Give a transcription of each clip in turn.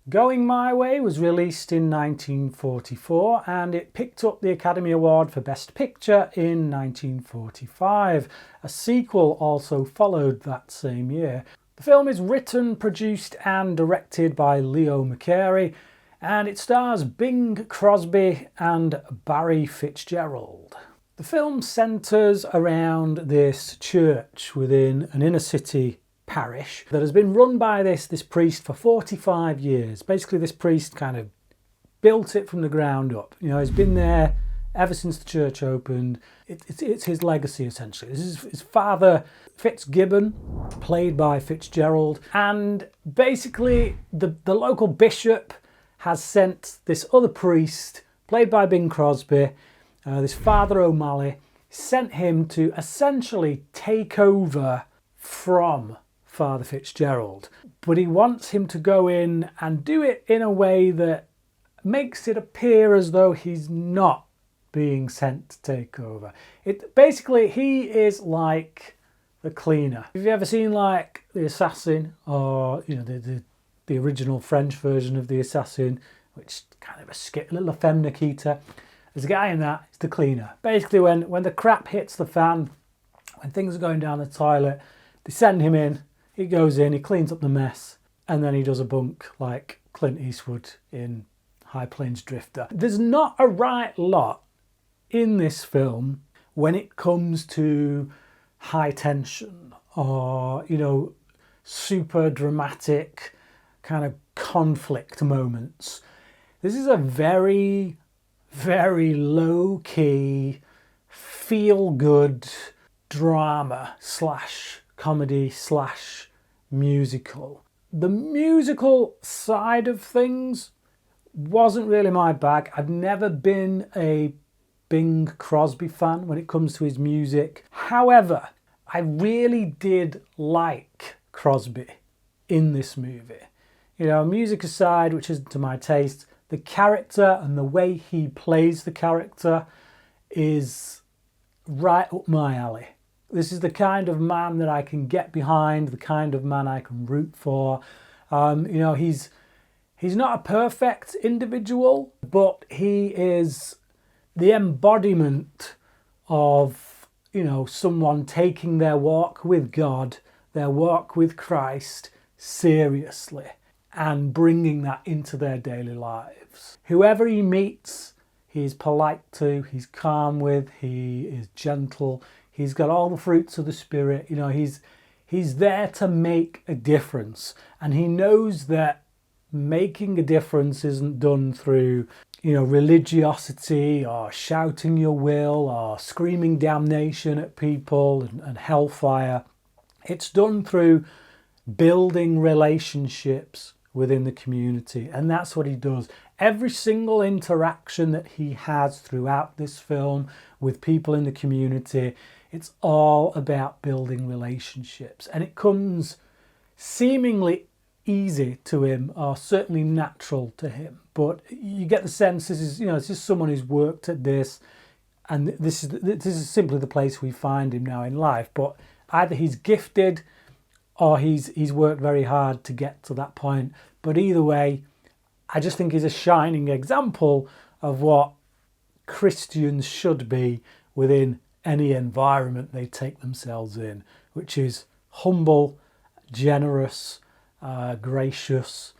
Going My Way was released in 1944 and it picked up the Academy Award for Best Picture in 1945. A sequel also followed that same year. The film is written, produced and directed by Leo McCarey, and it stars Bing Crosby and Barry Fitzgerald. The film centres around this church within an inner city parish that has been run by this priest for 45 years. Basically, this priest kind of built it from the ground up. You know, he's been there ever since the church opened. It's his legacy, essentially. This is his father, Fitzgibbon, played by Fitzgerald. And basically, the local bishop has sent this other priest, played by Bing Crosby, this Father O'Malley, sent him to essentially take over from Father Fitzgerald. But he wants him to go in and do it in a way that makes it appear as though he's not being sent to take over. Basically, he is like the cleaner. Have you ever seen like The Assassin, or you know the original French version of The Assassin, which kind of a little femme Nikita? There's a guy in that, it's the cleaner. Basically, when the crap hits the fan, when things are going down the toilet, they send him in, he goes in, he cleans up the mess, and then he does a bunk like Clint Eastwood in High Plains Drifter. There's not a right lot in this film when it comes to high tension or, you know, super dramatic kind of conflict moments. This is a very, very low-key, feel-good drama slash comedy slash musical. The musical side of things wasn't really my bag. I've never been a Bing Crosby fan when it comes to his music. However, I really did like Crosby in this movie. You know, music aside, which isn't to my taste, the character and the way he plays the character is right up my alley. This is the kind of man that I can get behind, the kind of man I can root for. You know, he's not a perfect individual, but he is the embodiment of, you know, someone taking their walk with God, their walk with Christ seriously and bringing that into their daily lives. Whoever he meets, he's polite to, he's calm with, he is gentle, he's got all the fruits of the Spirit. You know, he's there to make a difference, and he knows that making a difference isn't done through, you know, religiosity or shouting your will or screaming damnation at people and hellfire. It's done through building relationships within the community, and that's what he does. Every single interaction that he has throughout this film with people in the community, it's all about building relationships, and it comes seemingly easy to him, or certainly natural to him. But you get the sense this is someone who's worked at this, and this is simply the place we find him now in life. But either he's gifted or he's worked very hard to get to that point. But either way, I just think he's a shining example of what Christians should be within any environment they take themselves in, which is humble, generous, gracious,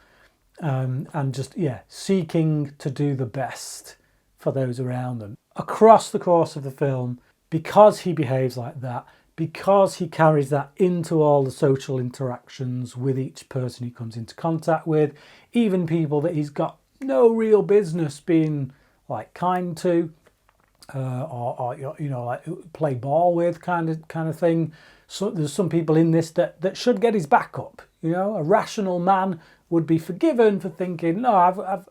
and just seeking to do the best for those around them. Across the course of the film, because he behaves like that, because he carries that into all the social interactions with each person he comes into contact with, even people that he's got no real business being like kind to, or you know, like play ball with kind of thing. So there's some people in this that should get his back up. You know, a rational man would be forgiven for thinking, no, I've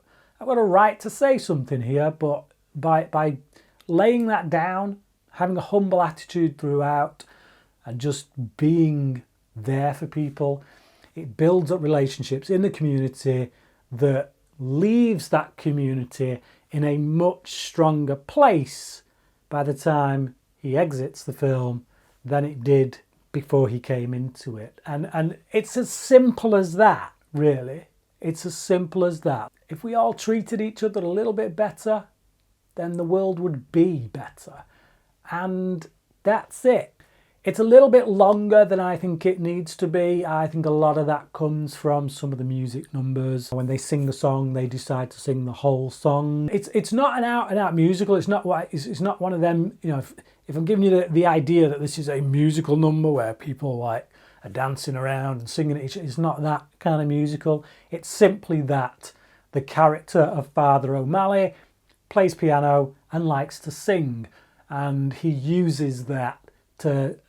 got a right to say something here. But by laying that down, having a humble attitude throughout, and just being there for people, it builds up relationships in the community that leaves that community in a much stronger place by the time he exits the film than it did before he came into it. And it's as simple as that, really. It's as simple as that. If we all treated each other a little bit better, then the world would be better. And that's it. It's a little bit longer than I think it needs to be. I think a lot of that comes from some of the music numbers. When they sing the song, they decide to sing the whole song. It's not an out-and-out musical. It's not one of them, you know, if I'm giving you the idea that this is a musical number where people like are dancing around and singing it, it's not that kind of musical. It's simply that the character of Father O'Malley plays piano and likes to sing, and he uses that to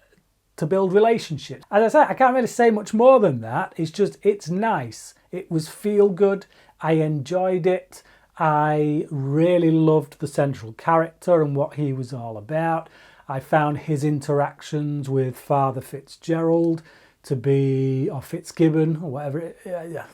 build relationships. As I say, I can't really say much more than that. It's nice. It was feel good. I enjoyed it. I really loved the central character and what he was all about. I found his interactions with Father Fitzgerald to be, or Fitzgibbon, or whatever. Yeah,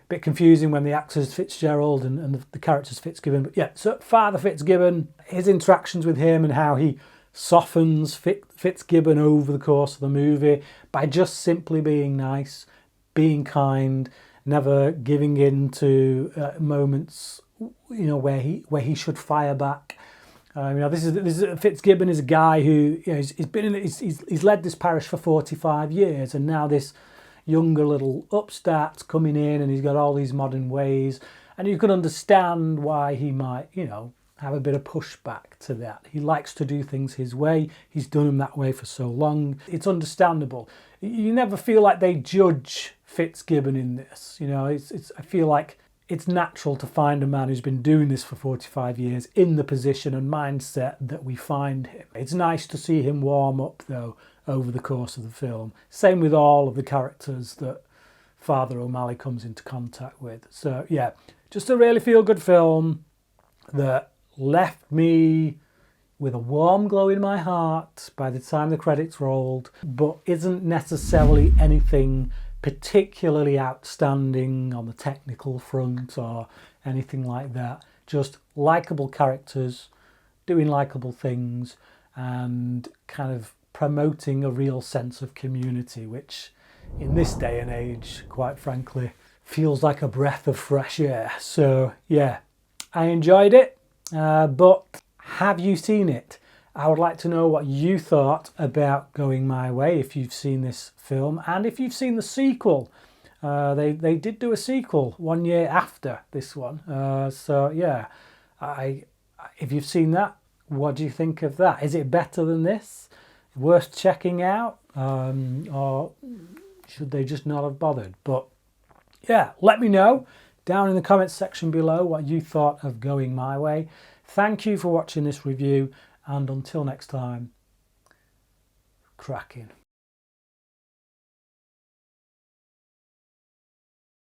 bit confusing when the actor's Fitzgerald and the character's Fitzgibbon. But yeah, so Father Fitzgibbon, his interactions with him and how he softens Fitzgibbon over the course of the movie by just simply being nice, being kind, never giving in to moments, you know, where he should fire back. You know, this is Fitzgibbon is a guy who, you know, he's led this parish for 45 years, and now this younger little upstart's coming in, and he's got all these modern ways, and you can understand why he might, you know, have a bit of pushback to that. He likes to do things his way. He's done them that way for so long. It's understandable. You never feel like they judge Fitzgibbon in this. You know, I feel like it's natural to find a man who's been doing this for 45 years in the position and mindset that we find him. It's nice to see him warm up, though, over the course of the film. Same with all of the characters that Father O'Malley comes into contact with. So, yeah, just a really feel-good film that left me with a warm glow in my heart by the time the credits rolled, but isn't necessarily anything particularly outstanding on the technical front or anything like that. Just likeable characters doing likeable things and kind of promoting a real sense of community, which in this day and age, quite frankly, feels like a breath of fresh air. So yeah, I enjoyed it. But have you seen it? I would like to know what you thought about Going My Way, if you've seen this film, and if you've seen the sequel. They did do a sequel 1 year after this one. So yeah, if you've seen that, what do you think of that? Is it better than this? Worth checking out? Or should they just not have bothered? But yeah, let me know down in the comments section below what you thought of Going My Way. Thank you for watching this review, and until next time, cracking.